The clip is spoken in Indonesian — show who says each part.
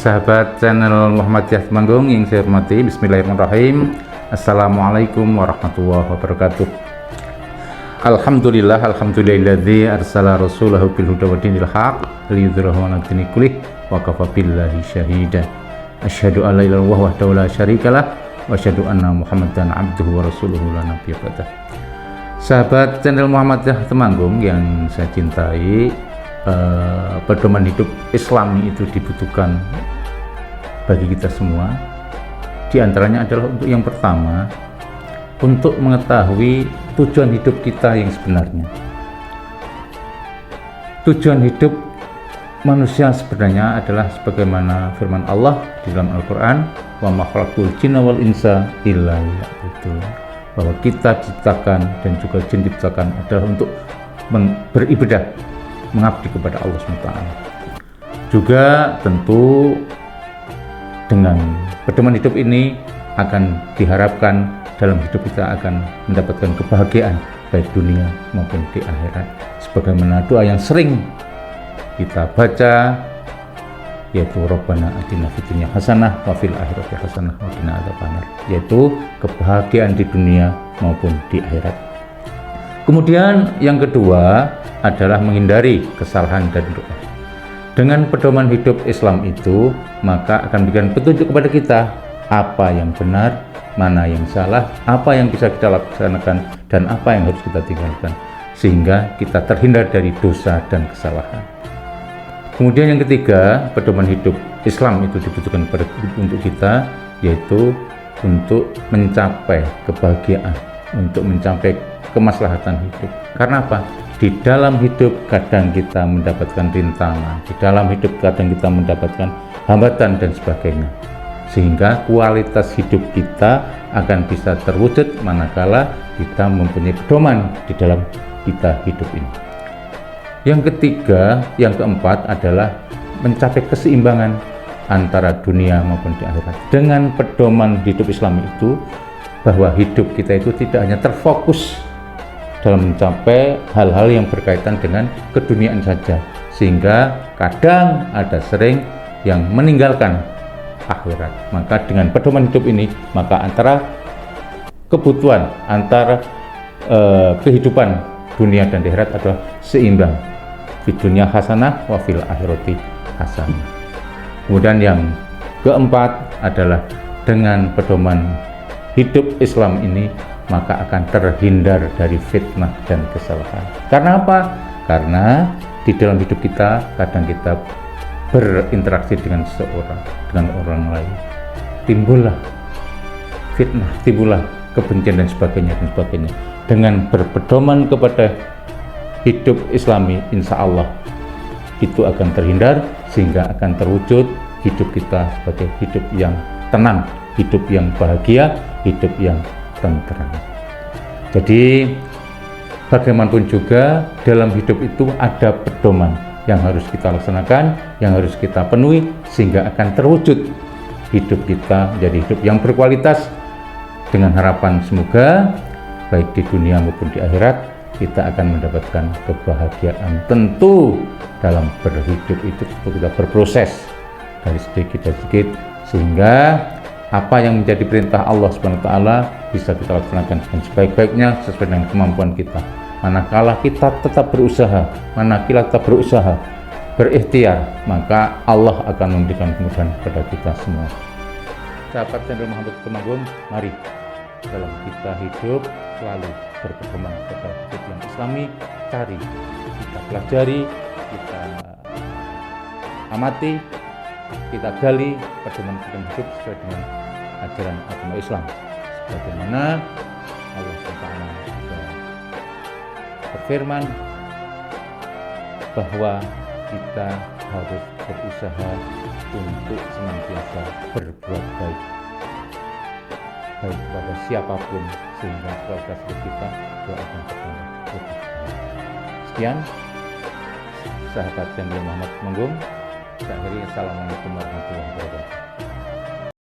Speaker 1: Sahabat channel Muhammadiyah Temanggung yang saya hormati, bismillahirrahmanirrahim. Assalamualaikum warahmatullahi wabarakatuh. Alhamdulillahilladzi arsala rasulahu bil huda wa dinil haq liyudhhirahu 'ala dini kullih wa kafa billahi syahida. Asyhadu an la ilaha illallah wahdahu la syarikalah wa asyhadu anna Muhammadan abduhu wa rasuluhu la nabiyya ba'dah. Sahabat channel Muhammadiyah Temanggung yang saya cintai, pedoman hidup Islami itu dibutuhkan bagi kita semua. Di antaranya adalah untuk yang pertama, untuk mengetahui tujuan hidup kita yang sebenarnya. Tujuan hidup manusia sebenarnya adalah sebagaimana firman Allah di dalam Al-Quran, wa ma khalaqtul jinna wal insa illa liya'budun, bahwa kita diciptakan dan juga jin diciptakan adalah untuk beribadah, mengabdi kepada Allah SWT. Juga tentu dengan pedoman hidup ini akan diharapkan dalam hidup kita akan mendapatkan kebahagiaan baik dunia maupun di akhirat, sebagaimana doa yang sering kita baca, yaitu Rabbana atina fid dunya hasanah wa fil akhirati hasanah wa qina adzabannar, yaitu kebahagiaan di dunia maupun di akhirat. Kemudian yang kedua adalah menghindari kesalahan dan dosa. Dengan pedoman hidup Islam itu, maka akan memberikan petunjuk kepada kita apa yang benar, mana yang salah, apa yang bisa kita laksanakan, dan apa yang harus kita tinggalkan, sehingga kita terhindar dari dosa dan kesalahan. Kemudian yang ketiga, pedoman hidup Islam itu dibutuhkan untuk kita, yaitu untuk mencapai kebahagiaan, untuk mencapai kemaslahatan hidup. Karena apa? Di dalam hidup kadang kita mendapatkan rintangan, di dalam hidup kadang kita mendapatkan hambatan dan sebagainya, sehingga kualitas hidup kita akan bisa terwujud manakala kita mempunyai pedoman di dalam kita hidup ini. Yang ketiga, yang keempat adalah mencapai keseimbangan antara dunia maupun di akhirat. Dengan pedoman hidup Islam itu, bahwa hidup kita itu tidak hanya terfokus dalam mencapai hal-hal yang berkaitan dengan keduniaan saja, sehingga kadang ada sering yang meninggalkan akhirat. Maka dengan pedoman hidup ini, maka antara kebutuhan, antara kehidupan dunia dan akhirat adalah seimbang. Di dunia hasanah wa fil akhirati hasanah. Kemudian yang keempat adalah dengan pedoman hidup Islam ini, maka akan terhindar dari fitnah dan kesalahan. Karena apa? Karena di dalam hidup kita kadang kita berinteraksi dengan seseorang, dengan orang lain, timbullah fitnah, timbullah kebencian dan sebagainya. Dengan berpedoman kepada hidup Islami, insya Allah itu akan terhindar, sehingga akan terwujud hidup kita sebagai hidup yang tenang, hidup yang bahagia, hidup yang tentram. Jadi bagaimanapun juga dalam hidup itu ada pedoman yang harus kita laksanakan, yang harus kita penuhi, sehingga akan terwujud hidup kita menjadi hidup yang berkualitas, dengan harapan semoga baik di dunia maupun di akhirat kita akan mendapatkan kebahagiaan. Tentu dalam berhidup itu kita berproses dari sedikit ke sedikit, sehingga apa yang menjadi perintah Allah Subhanahu wa taala bisa kita laksanakan dengan sebaik-baiknya sesuai dengan kemampuan kita. Manakala kita tetap berusaha, berikhtiar, maka Allah akan memberikan kemudahan kepada kita semua. Sahabat channel Muhammad Temanggung, mari dalam kita hidup selalu berpedoman pada hidup yang Islami, cari, kita pelajari, kita amati, kita gali pedoman hidup sesuai dengan ajaran agama Islam, sebagaimana Allah SWT juga berfirman bahwa kita harus berusaha untuk senantiasa berbuat baik kepada siapapun, sehingga kualitas hidup kita akan bertambah. Sekian sahabat channel Muhammad Temanggung. Saya akhiri, assalamualaikum warahmatullahi wabarakatuh.